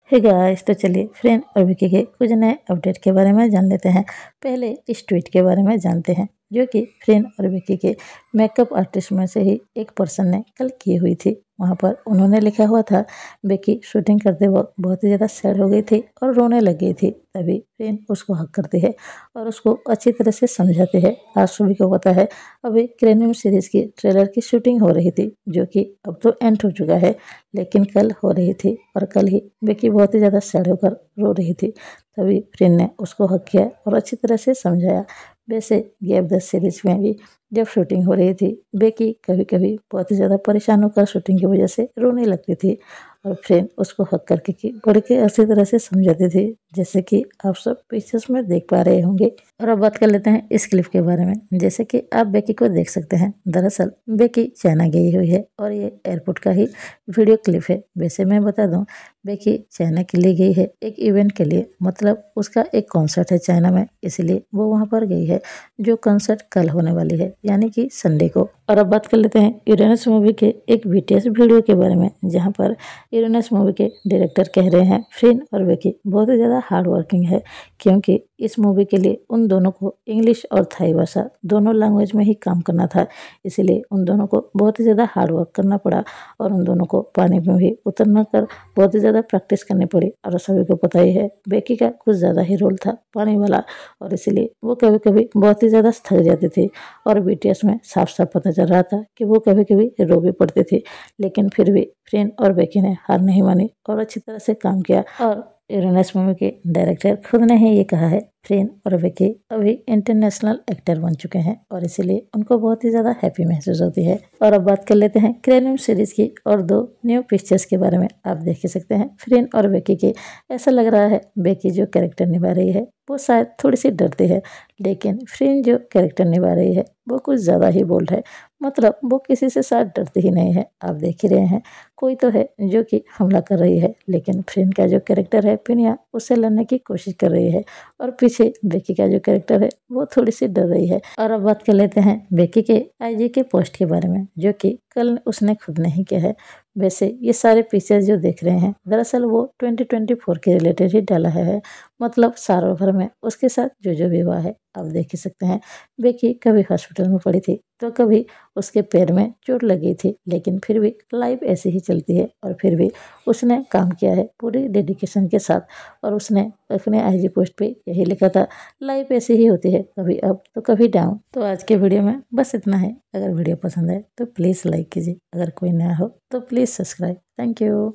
Hey guys, तो चलिए friend और विकी के कुछ नए अपडेट के बारे में जान लेते हैं। पहले इस ट्वीट के बारे में जानते हैं जो कि फ्रेंड और विकी के मेकअप आर्टिस्ट में से ही एक पर्सन ने कल की हुई थी। वहाँ पर उन्होंने लिखा हुआ था, विकी शूटिंग करते वक्त बहुत ही ज़्यादा सैड हो गई थी और रोने लग गई थी। तभी फ्रेंड उसको हक करती है और उसको अच्छी तरह से समझाती है। आज सभी को पता है, अभी क्रेनियम सीरीज़ की ट्रेलर की शूटिंग हो रही थी जो कि अब तो एंड हो चुका है, लेकिन कल हो रही थी और कल ही विकी बहुत ही ज़्यादा सैड होकर रो रही थी। तभी फ्रेंड ने उसको हक किया और अच्छी तरह से समझाया। वैसे गैप द सीरीज में भी जब शूटिंग हो रही थी, बेकी कभी कभी बहुत ही ज़्यादा परेशान होकर शूटिंग की वजह से रोने लगती थी और फ्रेंड उसको हक करके की बढ़ के अच्छी तरह से समझाती थी, जैसे कि आप सब पिक्चर्स में देख पा रहे होंगे। और अब बात कर लेते हैं इस क्लिप के बारे में। जैसे कि आप बेकी को देख सकते हैं, दरअसल बेकी चाइना गई हुई है और ये एयरपोर्ट का ही वीडियो क्लिप है। वैसे मैं बता दूं, बेकी चाइना के लिए गई है एक इवेंट के लिए, मतलब उसका एक कॉन्सर्ट है चाइना में, इसलिए वो वहाँ पर गई है, जो कॉन्सर्ट कल होने वाली है यानी कि संडे को। और अब बात कर लेते हैं यूरेनस मूवी के एक बीटीएस वीडियो के बारे में, जहाँ पर यूरेनस मूवी के डायरेक्टर कह रहे हैं फ्रेंड और बेकी बहुत ही ज़्यादा हार्ड वर्किंग है, क्योंकि इस मूवी के लिए उन दोनों को इंग्लिश और थाई भाषा दोनों लैंग्वेज में ही काम करना था, इसीलिए उन दोनों को बहुत ही ज़्यादा हार्ड वर्क करना पड़ा और उन दोनों को पानी में भी उतरना कर बहुत ही ज़्यादा प्रैक्टिस करनी पड़ी। और सभी को पता ही है, बेकी का कुछ ज़्यादा ही रोल था पानी वाला और इसीलिए वो कभी कभी बहुत ही ज़्यादा थक जाती थी और बीटीएस में साफ साफ पता चल रहा था कि वो कभी कभी रो भी पड़ती थी। लेकिन फिर भी फ्रेंड और बेकी ने हार नहीं मानी और अच्छी तरह से काम किया। और यूरेनस मूवी के डायरेक्टर खुद ने ही ये कहा है, फ्रेंड और विकी अभी इंटरनेशनल एक्टर बन चुके हैं और इसीलिए उनको बहुत ही ज़्यादा हैप्पी महसूस होती है। और अब बात कर लेते हैं क्रेनियम सीरीज की और दो न्यू पिक्चर्स के बारे में। आप देख ही सकते हैं फ्रेंड और विकी के, ऐसा लग रहा है बेकी जो कैरेक्टर निभा रही है वो शायद थोड़ी सी डरती है, लेकिन फ्रेंड जो कैरेक्टर निभा रही है वो कुछ ज़्यादा ही बोल्ड है, मतलब वो किसी से शायद डरती ही नहीं है। आप देख ही रहे हैं, कोई तो है जो कि हमला कर रही है, लेकिन फ्रेंड का जो कैरेक्टर है पिनिया, उससे लड़ने की कोशिश कर रही है और पीछे बेकी का जो कैरेक्टर है वो थोड़ी सी डर रही है। और अब बात कर लेते हैं बेकी के आईजी के पोस्ट के बारे में, जो कि कल उसने खुद नहीं किया है। वैसे ये सारे पिक्चर्स जो देख रहे हैं, दरअसल वो 2024 के रिलेटेड ही डाला है, मतलब सालों भर में उसके साथ जो जो भी हुआ है। आप देख ही सकते हैं, बेकी कभी हॉस्पिटल में पड़ी थी तो कभी उसके पैर में चोट लगी थी, लेकिन फिर भी लाइफ ऐसे ही चलती है और फिर भी उसने काम किया है पूरी डेडिकेशन के साथ। और उसने अपने आईजी पोस्ट पे यही लिखा था, लाइफ ऐसी ही होती है, कभी अप तो कभी डाउन। तो आज के वीडियो में बस इतना है। अगर वीडियो पसंद आए तो प्लीज़ लाइक कीजिए, अगर कोई नया हो तो प्लीज़ सब्सक्राइब। Thank you.